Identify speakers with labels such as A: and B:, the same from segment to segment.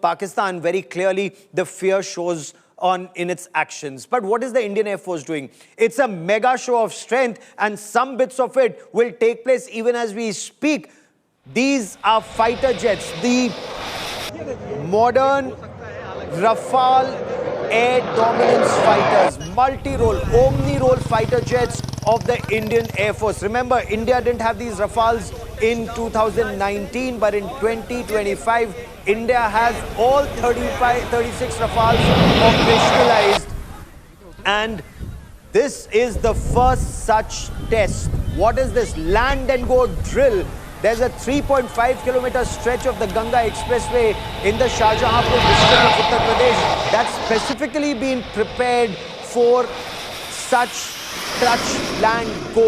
A: Pakistan, very clearly the fear shows in its actions. But what is the Indian Air Force doing? It's a mega show of strength, and some bits of it will take place even as we speak. These are fighter jets, the modern Rafale air dominance fighters, multi-role, omni-role fighter jets of the Indian Air Force. Remember, India didn't have these Rafales in 2019, but in 2025, India has all 36 Rafales operationalized. And this is the first such test. What is this? Land and go drill. There's a 3.5-kilometer stretch of the Ganga Expressway in the Shahjahanpur district of Uttar Pradesh that's specifically been prepared for such touch, land, go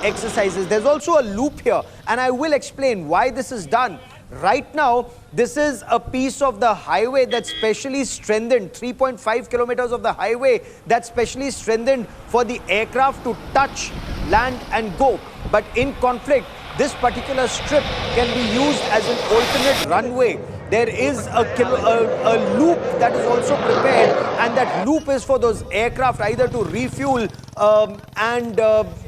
A: exercises. There's also a loop here, and I will explain why this is done. Right now, this is a piece of the highway that's specially strengthened, 3.5 kilometers of the highway that's specially strengthened for the aircraft to touch, land and go. But in conflict, this particular strip can be used as an alternate runway. There is a loop that is also prepared, and that loop is for those aircraft either to refuel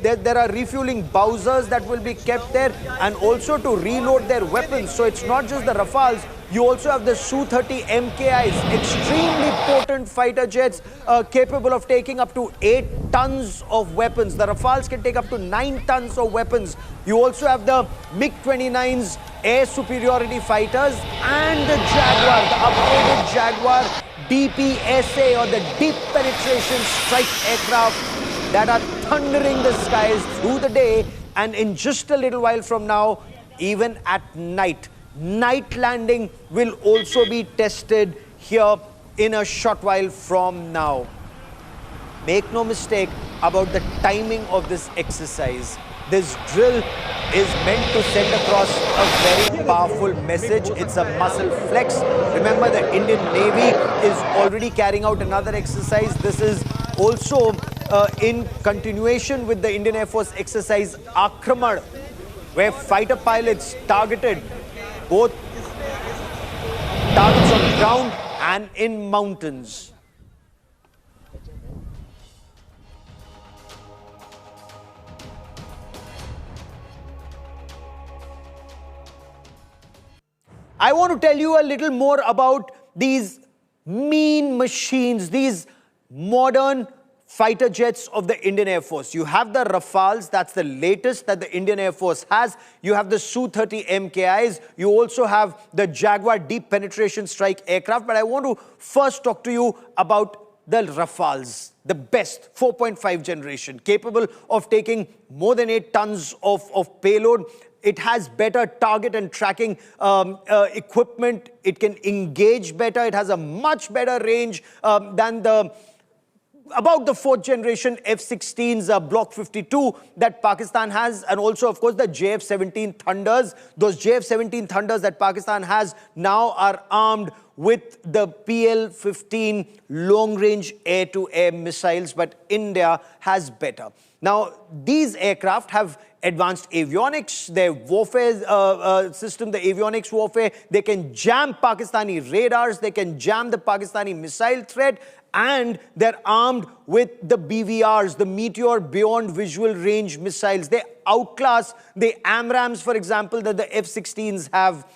A: there are refueling Bowsers that will be kept there, and also to reload their weapons. So it's not just the Rafales, you also have the Su-30 MKIs, extremely potent fighter jets capable of taking up to 8 tons of weapons. The Rafales can take up to 9 tons of weapons. You also have the MiG-29's air superiority fighters and the Jaguar, the upgraded Jaguar DPSA, or the deep penetration strike aircraft that are thundering the skies through the day, and in just a little while from now, even at night. Night landing will also be tested here in a short while from now. Make no mistake about the timing of this exercise. This drill is meant to send across a very powerful message. It's a muscle flex. Remember, the Indian Navy is already carrying out another exercise. This is also in continuation with the Indian Air Force exercise Akraman, where fighter pilots targeted both targets on ground and in mountains. I want to tell you a little more about these mean machines, these modern fighter jets of the Indian Air Force. You have the Rafales, that's the latest that the Indian Air Force has. You have the Su-30 MKIs. You also have the Jaguar deep penetration strike aircraft. But I want to first talk to you about the Rafales, the best 4.5 generation, capable of taking more than 8 tons of payload. It has better target and tracking equipment. It can engage better. It has a much better range than about the 4th generation F-16s Block 52 that Pakistan has, and also, of course, the JF-17 Thunders. Those JF-17 Thunders that Pakistan has now are armed with the PL-15 long-range air-to-air missiles, but India has better. Now, these aircraft have advanced avionics, their warfare system, the avionics warfare. They can jam Pakistani radars, they can jam the Pakistani missile threat, and they're armed with the BVRs, the Meteor Beyond Visual Range missiles. They outclass the AMRAAMs, for example, that the F-16s have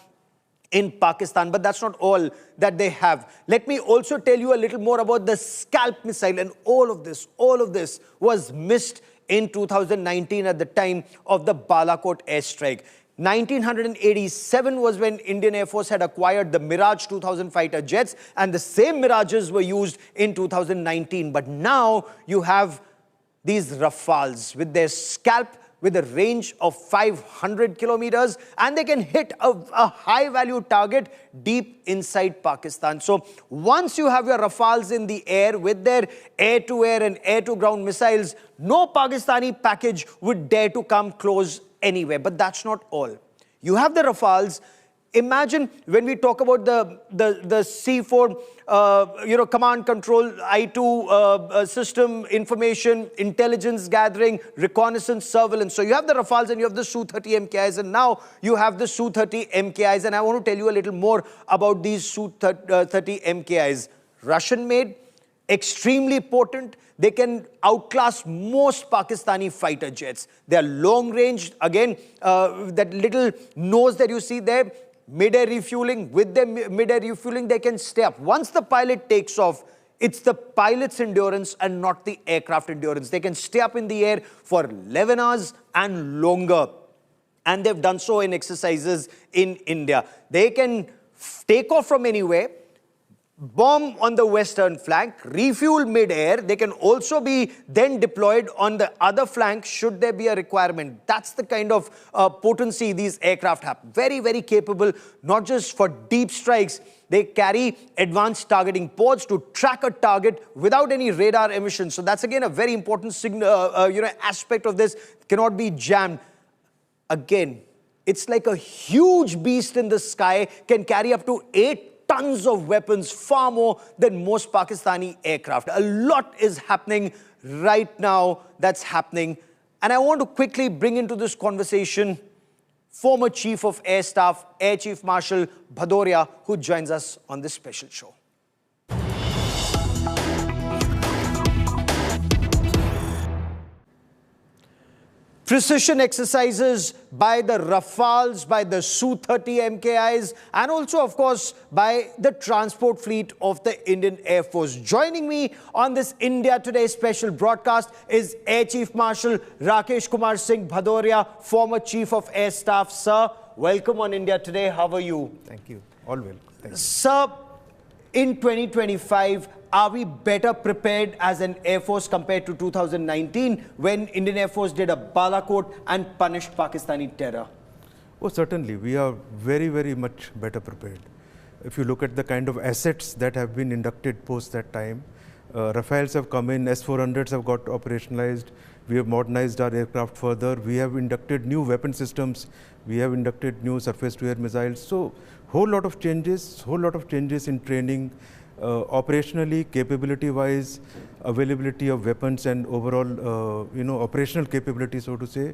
A: in Pakistan. But that's not all that they have. Let me also tell you a little more about the Scalp missile. And all of this was missed in 2019 at the time of the Balakot airstrike. 1987 was when Indian Air Force had acquired the Mirage 2000 fighter jets, and the same Mirages were used in 2019. But now you have these Rafales with their Scalp, with a range of 500 kilometers, and they can hit a high-value target deep inside Pakistan. So once you have your Rafales in the air with their air-to-air and air-to-ground missiles, no Pakistani package would dare to come close anywhere. But that's not all. You have the Rafales imagine when we talk about the C4, command control, I2 system, information, intelligence gathering, reconnaissance, surveillance. So you have the Rafales and you have the Su-30 MKIs, and now you have the Su-30 MKIs. And I want to tell you a little more about these Su-30 MKIs. Russian-made, extremely potent. They can outclass most Pakistani fighter jets. They are long-range. Again, that little nose that you see there, mid-air refueling. With their mid-air refueling, they can stay up. Once the pilot takes off, it's the pilot's endurance and not the aircraft endurance. They can stay up in the air for 11 hours and longer. And they've done so in exercises in India. They can take off from anywhere, bomb on the western flank, refuel mid-air. They can also be then deployed on the other flank should there be a requirement. That's the kind of potency these aircraft have. Very, very capable, not just for deep strikes. They carry advanced targeting pods to track a target without any radar emissions. So that's again a very important aspect of this. Cannot be jammed. Again, it's like a huge beast in the sky, can carry up to 8 tons of weapons, far more than most Pakistani aircraft. A lot is happening right now that's happening. And I want to quickly bring into this conversation former Chief of Air Staff, Air Chief Marshal Bhadauria, who joins us on this special show. Precision exercises by the Rafales, by the Su-30 MKIs, and also, of course, by the transport fleet of the Indian Air Force. Joining me on this India Today special broadcast is Air Chief Marshal Rakesh Kumar Singh Bhadauria, former Chief of Air Staff. Sir, welcome on India Today. How are you?
B: Thank you. All well. Thank you.
A: Sir, in 2025, are we better prepared as an Air Force compared to 2019 when Indian Air Force did a Balakot and punished Pakistani terror?
B: Oh, certainly. We are very, very much better prepared. If you look at the kind of assets that have been inducted post that time, Rafales have come in, S-400s have got operationalized, we have modernized our aircraft further, we have inducted new weapon systems, we have inducted new surface-to-air missiles. So, whole lot of changes in training, operationally, capability-wise, availability of weapons and overall, operational capability, so to say,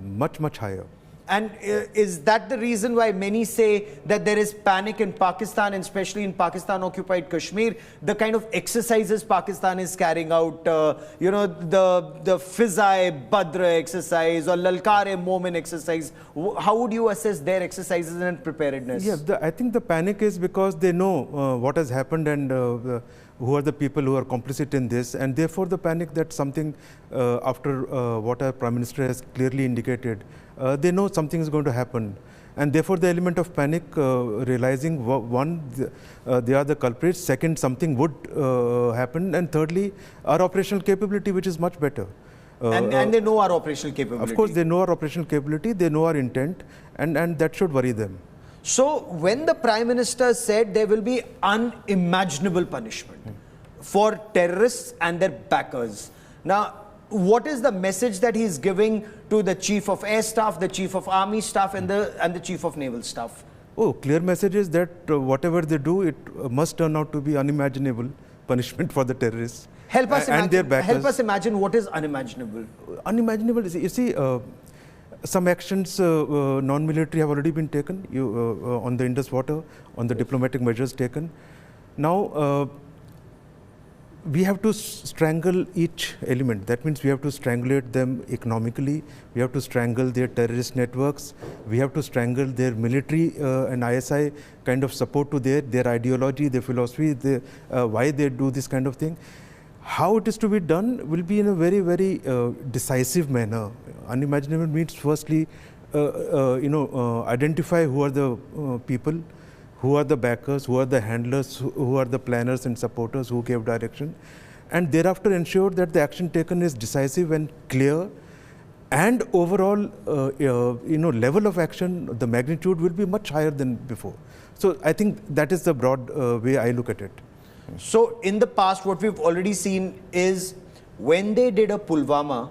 B: much, much higher.
A: And is that the reason why many say that there is panic in Pakistan, and especially in Pakistan-occupied Kashmir? The kind of exercises Pakistan is carrying out, the Fizai Badr exercise or Lalkar-e-Momin exercise. How would you assess their exercises and preparedness?
B: Yeah, I think the panic is because they know what has happened and who are the people who are complicit in this, and therefore the panic that something after what our Prime Minister has clearly indicated, they know something is going to happen, and therefore the element of panic, realizing one, they are the culprits, second, something would happen, and thirdly, our operational capability, which is much better.
A: And they know our operational capability.
B: Of course, they know our operational capability, they know our intent, and that should worry them.
A: So, when the Prime Minister said there will be unimaginable punishment for terrorists and their backers, now, what is the message that he is giving to the Chief of Air Staff, the Chief of Army Staff, and the Chief of Naval Staff?
B: Oh, clear message is that whatever they do, it must turn out to be unimaginable punishment for the terrorists.
A: Help us
B: and their backers.
A: Help us imagine what is unimaginable.
B: Unimaginable is, you see, some actions, non-military, have already been taken on the Indus water, on the diplomatic measures taken. Now, we have to strangle each element. That means we have to strangulate them economically, we have to strangle their terrorist networks, we have to strangle their military and ISI kind of support to their ideology, their philosophy, why they do this kind of thing. How it is to be done will be in a very, very decisive manner. Unimaginable means firstly, identify who are the people, who are the backers, who are the handlers, who are the planners and supporters who gave direction, and thereafter ensure that the action taken is decisive and clear, and overall, level of action, the magnitude will be much higher than before. So I think that is the broad way I look at it.
A: So in the past, what we've already seen is when they did a Pulwama,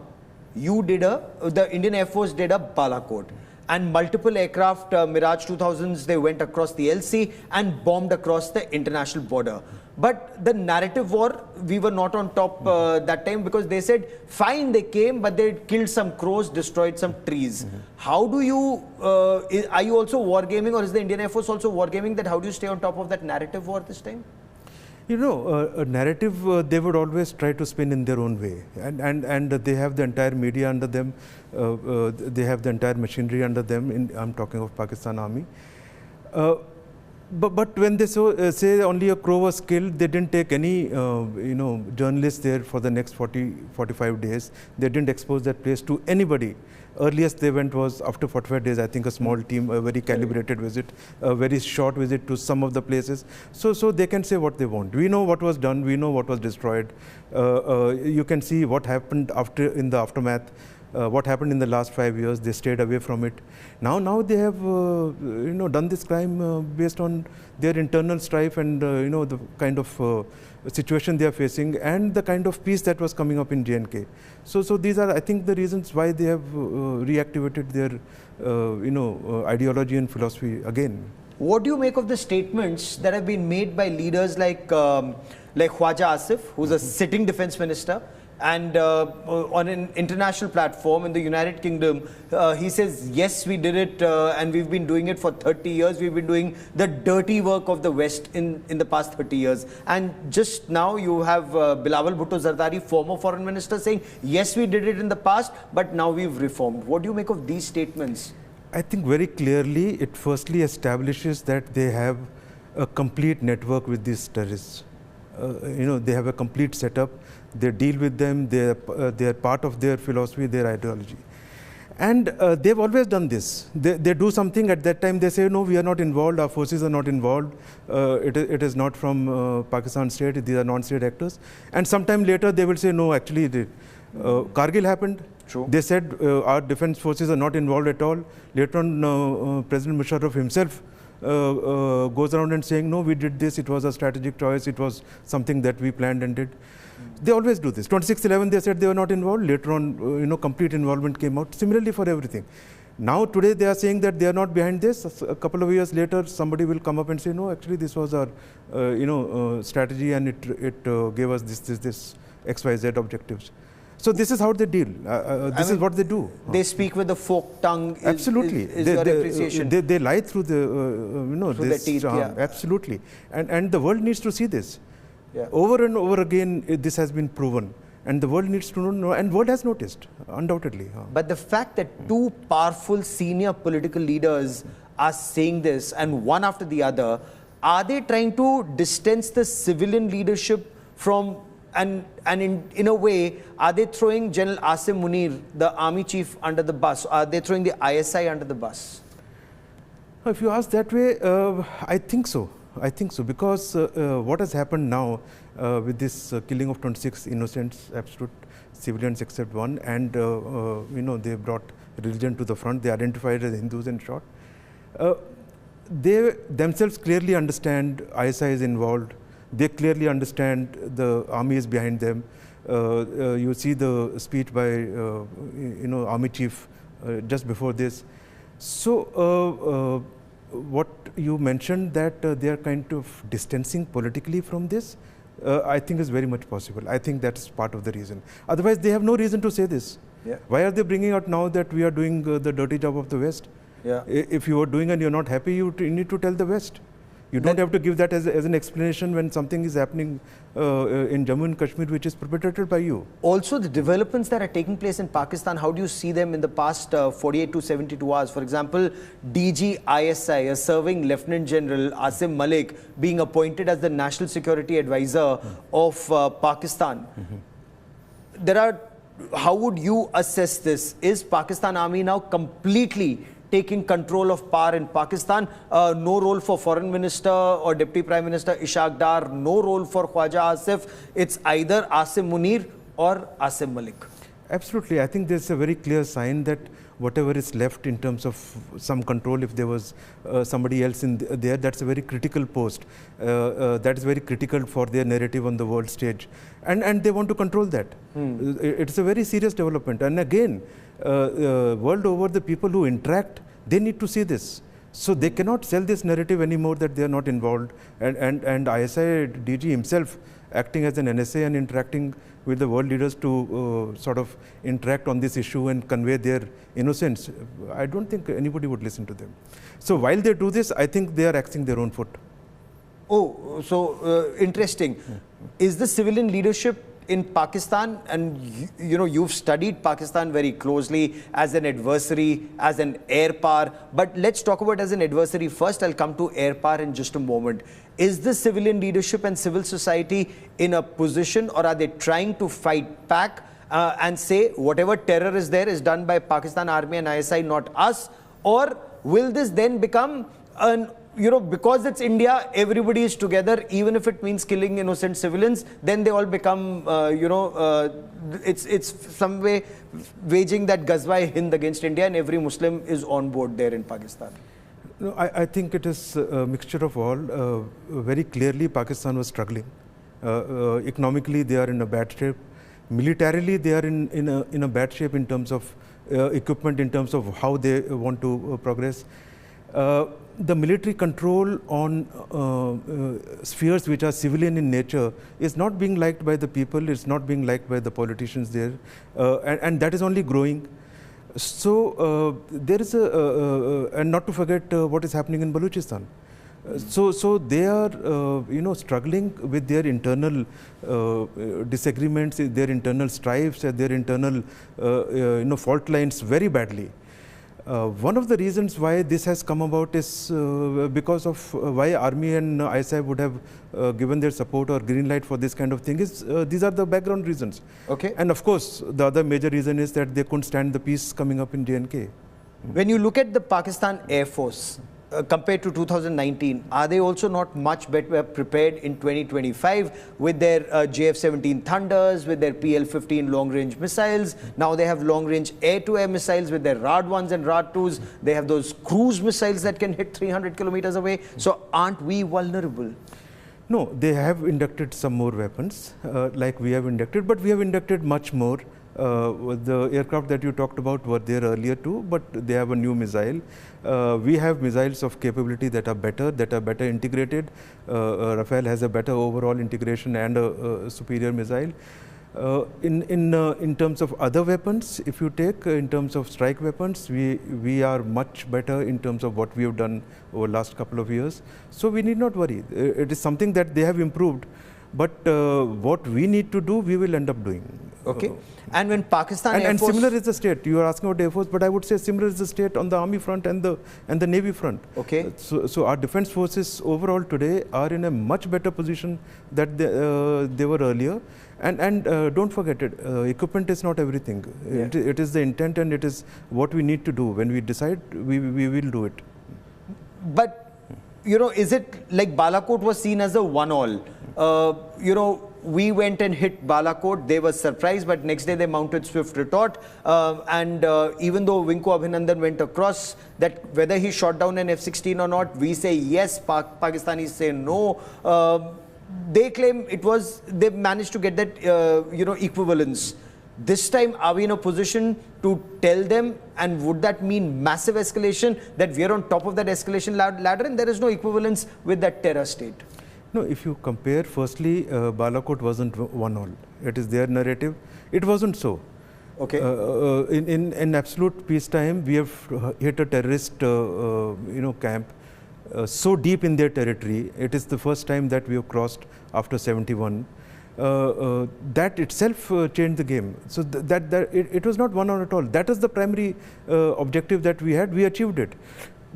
A: the Indian Air Force did a Balakot. and multiple aircraft, Mirage 2000s, they went across the LC and bombed across the international border. But the narrative war, we were not on top that time, because they said, fine, they came, but they killed some crows, destroyed some trees. How do you, are you also wargaming, or is the Indian Air Force also wargaming that? How do you stay on top of that narrative war this time?
B: You know, a narrative they would always try to spin in their own way, and they have the entire media under them, they have the entire machinery under them. I'm talking of Pakistan Army. But when they say only a crow was killed, they didn't take any journalists there for the next 45 days. They didn't expose that place to anybody. Earliest they went was after 45 days, I think a small team, a very calibrated visit, a very short visit to some of the places. So they can say what they want. We know what was done, we know what was destroyed. You can see what happened in the aftermath. What happened in the last 5 years, they stayed away from it. Now they have done this crime based on their internal strife and the kind of situation they are facing and the kind of peace that was coming up in J&K. So these are, I think, the reasons why they have reactivated their ideology and philosophy again.
A: What do you make of the statements that have been made by leaders like Khwaja Asif, who's a sitting defense minister, and on an international platform in the United Kingdom, he says, yes, we did it, and we've been doing it for 30 years. We've been doing the dirty work of the West in the past 30 years. And just now you have Bilawal Bhutto Zardari, former foreign minister, saying, yes, we did it in the past, but now we've reformed. What do you make of these statements?
B: I think very clearly it firstly establishes that they have a complete network with these terrorists. They have a complete setup. They deal with them. They are part of their philosophy, their ideology. And they've always done this. They do something, at that time they say, no, we are not involved, our forces are not involved, it is not from Pakistan state, these are non-state actors. And sometime later they will say, no, actually Kargil happened.
A: True.
B: They said our defense forces are not involved at all. Later on, President Musharraf himself goes around and saying, no, we did this, it was a strategic choice, it was something that we planned and did. They always do this. 26/11, they said they were not involved. Later on, complete involvement came out. Similarly for everything. Now, today, they are saying that they are not behind this. A couple of years later, somebody will come up and say, no, actually, this was our, strategy, and it gave us this XYZ objectives. So this is how they deal. This is what they do.
A: They speak with the forked tongue.
B: Absolutely.
A: Is your appreciation.
B: They lie through the,
A: through their teeth, yeah.
B: Absolutely. And the world needs to see this.
A: Yeah.
B: Over and over again, this has been proven. And the world needs to know, and world has noticed, undoubtedly.
A: But the fact that two powerful senior political leaders are saying this, and one after the other, are they trying to distance the civilian leadership from, and in a way, are they throwing General Asim Munir, the army chief, under the bus? Are they throwing the ISI under the bus?
B: If you ask that way, I think so. I think so, because what has happened now with this killing of 26 innocents, absolute civilians except one, and they brought religion to the front. They identified as Hindus and shot. They themselves clearly understand ISI is involved. They clearly understand the army is behind them. You see the speech by army chief just before this. So what you mentioned, that they are kind of distancing politically from this, I think is very much possible. I think that's part of the reason. Otherwise, they have no reason to say this.
A: Yeah.
B: Why are they bringing out now that we are doing the dirty job of the West?
A: Yeah.
B: If you are doing and you're not happy, you need to tell the West. You don't have to give that as an explanation when something is happening in Jammu and Kashmir, which is perpetrated by you.
A: Also, the developments that are taking place in Pakistan, how do you see them in the past 48 to 72 hours? For example, DG ISI, a serving Lieutenant General Asim Malik, being appointed as the National Security Advisor of Pakistan. How would you assess this? Is Pakistan Army now completely taking control of power in Pakistan? No role for Foreign Minister or Deputy Prime Minister Ishaq Dar, no role for Khwaja Asif. It's either Asim Munir or Asim Malik.
B: Absolutely. I think there's a very clear sign that whatever is left in terms of some control, if there was somebody else there, that's a very critical post. That is very critical for their narrative on the world stage. And they want to control that. It's a very serious development. And again, world over, the people who interact They need to see this. So they cannot sell this narrative anymore that they are not involved. And ISI DG himself acting as an NSA and interacting with the world leaders to sort of interact on this issue and convey their innocence. I don't think anybody would listen to them. So while they do this, I think they are axing their own foot.
A: Oh, so interesting. Is the civilian leadership in Pakistan, and you've studied Pakistan very closely as an adversary, as an air power, but let's talk about as an adversary first. I'll come to air power in just a moment. Is the civilian leadership and civil society in a position, or are they trying to fight back and say whatever terror is there is done by Pakistan Army and ISI, not us? Or will this then become an because it's India, everybody is together, even if it means killing innocent civilians, then they all become, it's some way waging that Ghazwa-e-Hind against India, and every Muslim is on board there in Pakistan.
B: No, I think it is a mixture of all. Very clearly, Pakistan was struggling. Economically, they are in a bad shape. Militarily, they are in a bad shape in terms of equipment, in terms of how they want to progress. The military control on spheres which are civilian in nature is not being liked by the people, it's not being liked by the politicians there, and that is only growing. So there is and not to forget what is happening in Balochistan. So they are, struggling with their internal disagreements, their internal strifes, their internal, fault lines very badly. One of the reasons why this has come about is because of why Army and ISI would have given their support or green light for this kind of thing is these are the background reasons.
A: Okay.
B: And of course, the other major reason is that they couldn't stand the peace coming up in J&K.
A: When you look at the Pakistan Air Force, compared to 2019, are they also not much better prepared in 2025 with their JF-17 Thunders, with their PL-15 long-range missiles? Now they have long-range air-to-air missiles with their Rad-1s and Rad-2s. They have those cruise missiles that can hit 300 kilometers away. So aren't we vulnerable?
B: No, they have inducted some more weapons, like we have inducted, but we have inducted much more. The aircraft that you talked about were there earlier too, but they have a new missile. We have missiles of capability that are better integrated. Rafale has a better overall integration and a superior missile. In terms of other weapons, if you take in terms of strike weapons, we are much better in terms of what we have done over the last couple of years. So we need not worry. It is something that they have improved. But what we need to do, we will end up doing.
A: Okay. And when Pakistan Air
B: and
A: Force...
B: similar is the state. You are asking about Air Force, but I would say similar is the state on the Army front and the Navy front.
A: Okay.
B: So our defense forces overall today are in a much better position than they were earlier. And don't forget it, equipment is not everything. Yeah. It is the intent, and it is what we need to do. When we decide, we will do it.
A: But, is it like Balakot was seen as a one-all? We went and hit Balakot. They were surprised, but next day they mounted swift retort. And even though Vinku Abhinandan went across, that whether he shot down an F-16 or not, we say yes, Pakistanis say no. They claim they managed to get that, equivalence. This time, are we in a position to tell them, and would that mean massive escalation, that we are on top of that escalation ladder and there is no equivalence with that terror state?
B: No, if you compare, firstly, Balakot wasn't one-all. It is their narrative. It wasn't so.
A: Okay.
B: In absolute peacetime, we have hit a terrorist, camp so deep in their territory. It is the first time that we have crossed after 71. That itself changed the game. So it was not one-all at all. That is the primary objective that we had. We achieved it.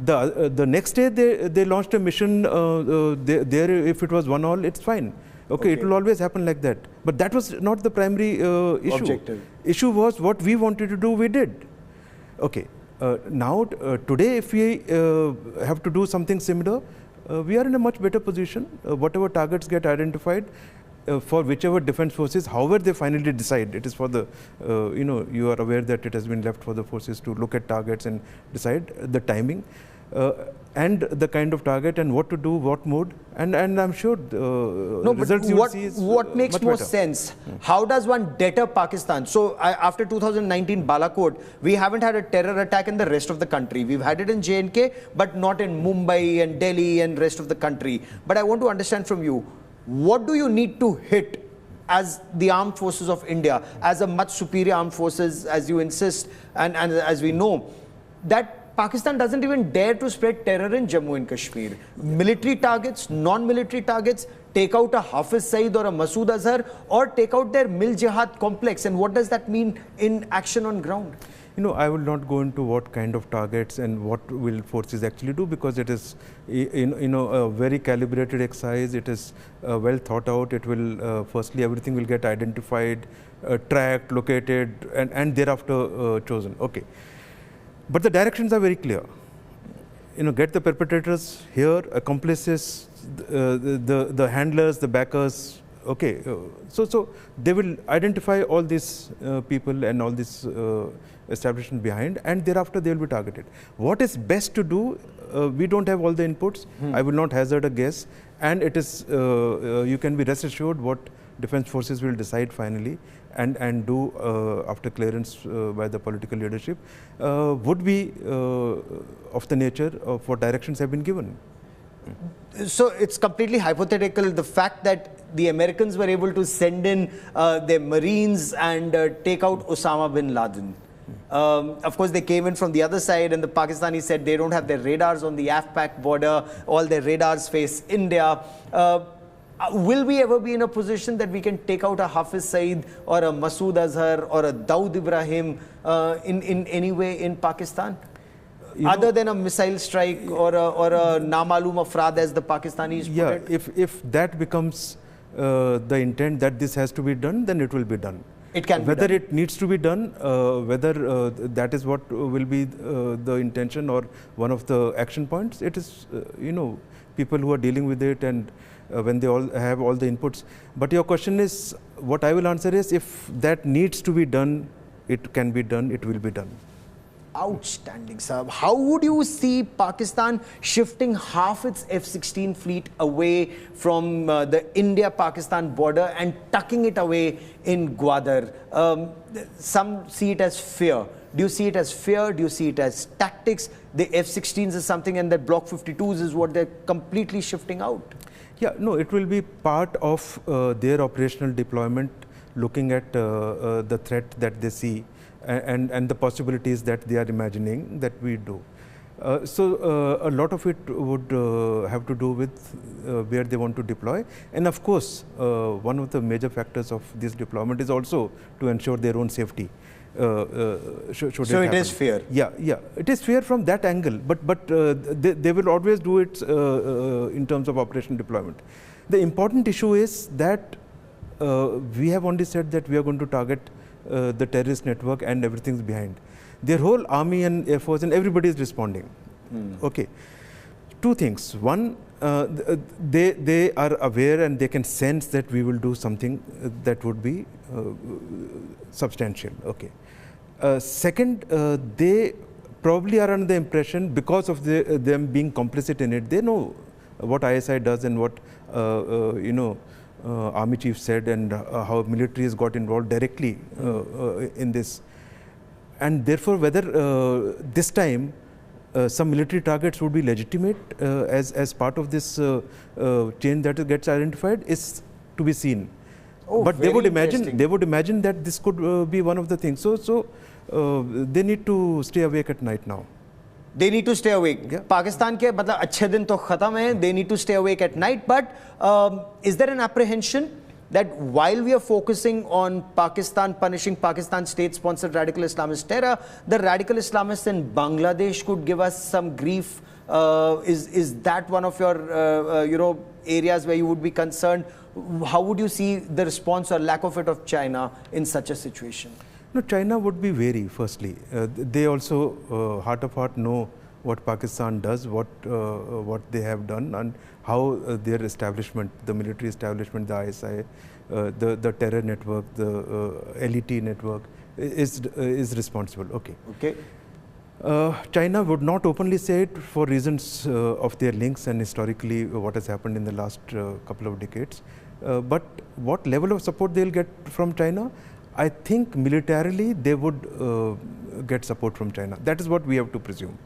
B: The next day they launched a mission. There, if it was one-all, it's fine. Okay, it will always happen like that. But that was not the primary issue.
A: Objective.
B: Issue was what we wanted to do, we did. Okay. Now, today, if we have to do something similar, we are in a much better position. Whatever targets get identified, for whichever defense forces, however they finally decide, it is for the, you are aware that it has been left for the forces to look at targets and decide the timing. and the kind of target and what to do, what mode, and I'm sure
A: no,
B: results
A: but
B: you will see is
A: what makes
B: much
A: more
B: better.
A: sense? How does one deter Pakistan? So after 2019 Balakot, we haven't had a terror attack in the rest of the country. We've had it in J&K, but not in Mumbai and Delhi and rest of the country. But I want to understand from you, what do you need to hit as the armed forces of India, as a much superior armed forces, as you insist, and as we know, that Pakistan doesn't even dare to spread terror in Jammu and Kashmir. Military targets, non-military targets, take out a Hafiz Saeed or a Masood Azhar, or take out their Mil Jihad complex. And what does that mean in action on ground?
B: You know, I will not go into what kind of targets and what will forces actually do, because it is, a very calibrated exercise. It is well thought out. It will, firstly, everything will get identified, tracked, located, and thereafter chosen. Okay. But the directions are very clear. Get the perpetrators here, accomplices, the handlers, the backers. Okay, so they will identify all these people and all this establishment behind, and thereafter they will be targeted. What is best to do? We don't have all the inputs. I will not hazard a guess, and it is you can be rest assured what defense forces will decide finally and do after clearance by the political leadership would be of the nature of what directions have been given.
A: So it's completely hypothetical, the fact that the Americans were able to send in their Marines and take out Osama bin Laden. Of course, they came in from the other side, and the Pakistanis said they don't have their radars on the AFPAC border. All their radars face India. Will we ever be in a position that we can take out a Hafiz Saeed or a Masood Azhar or a Dawood Ibrahim in any way in Pakistan? Other than a missile strike or a Namalum Afraad, as the Pakistanis put it?
B: If that becomes the intent that this has to be done, then it will be done.
A: It can be
B: whether
A: done.
B: It needs to be done, whether that is what will be the intention or one of the action points, it is, people who are dealing with it, and when they all have all the inputs. But your question is, what I will answer is, if that needs to be done, it can be done, it will be done.
A: Outstanding, sir. How would you see Pakistan shifting half its F-16 fleet away from the India-Pakistan border and tucking it away in Gwadar? Some see it as fear. Do you see it as fear? Do you see it as tactics? The F-16s is something, and the Block 52s is what they're completely shifting out.
B: Yeah, no, it will be part of their operational deployment, looking at the threat that they see and the possibilities that they are imagining that we do. So a lot of it would have to do with where they want to deploy. And of course, one of the major factors of this deployment is also to ensure their own safety.
A: So it is fear.
B: Yeah, it is fear from that angle, but they will always do it in terms of operation deployment. The important issue is that we have only said that we are going to target the terrorist network and everything's behind. Their whole army and air force and everybody is responding. Okay, two things. One, they are aware and they can sense that we will do something that would be substantial. Okay. Second, they probably are under the impression, because of them being complicit in it, they know what ISI does and what Army Chief said, and how military has got involved directly in this. And therefore, whether this time some military targets would be legitimate as part of this chain that gets identified is to be seen.
A: Oh,
B: but they would imagine that this could be one of the things. So they need to stay awake at night now.
A: They need to stay awake.
B: Yeah.
A: Pakistan ke matlab achhe din to khatam hai. They need to stay awake at night. But is there an apprehension that while we are focusing on Pakistan, punishing Pakistan state-sponsored radical Islamist terror, the radical Islamists in Bangladesh could give us some grief? Is that one of your areas where you would be concerned? How would you see the response or lack of it of China in such a situation?
B: No, China would be wary, firstly. They also, heart of heart, know what Pakistan does, what they have done, and how their establishment, the military establishment, the ISI, the terror network, the LET network is responsible. Okay.
A: Okay.
B: China would not openly say it for reasons of their links and historically what has happened in the last couple of decades. But what level of support they'll get from China, I think militarily they would get support from China. That is what we have to presume.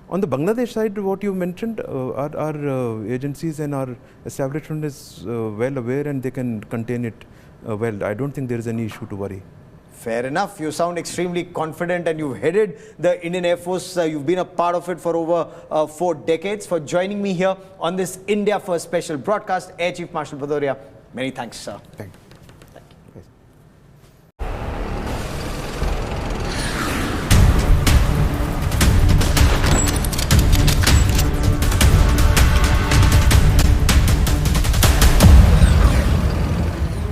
B: On the Bangladesh side, what you mentioned, our agencies and our establishment is well aware and they can contain it well. I don't think there is any issue to worry.
A: Fair enough. You sound extremely confident and you've headed the Indian Air Force. You've been a part of it for over 4 decades. For joining me here on this India First special broadcast, Air Chief Marshal Bhadauria, many thanks, sir.
B: Thank you.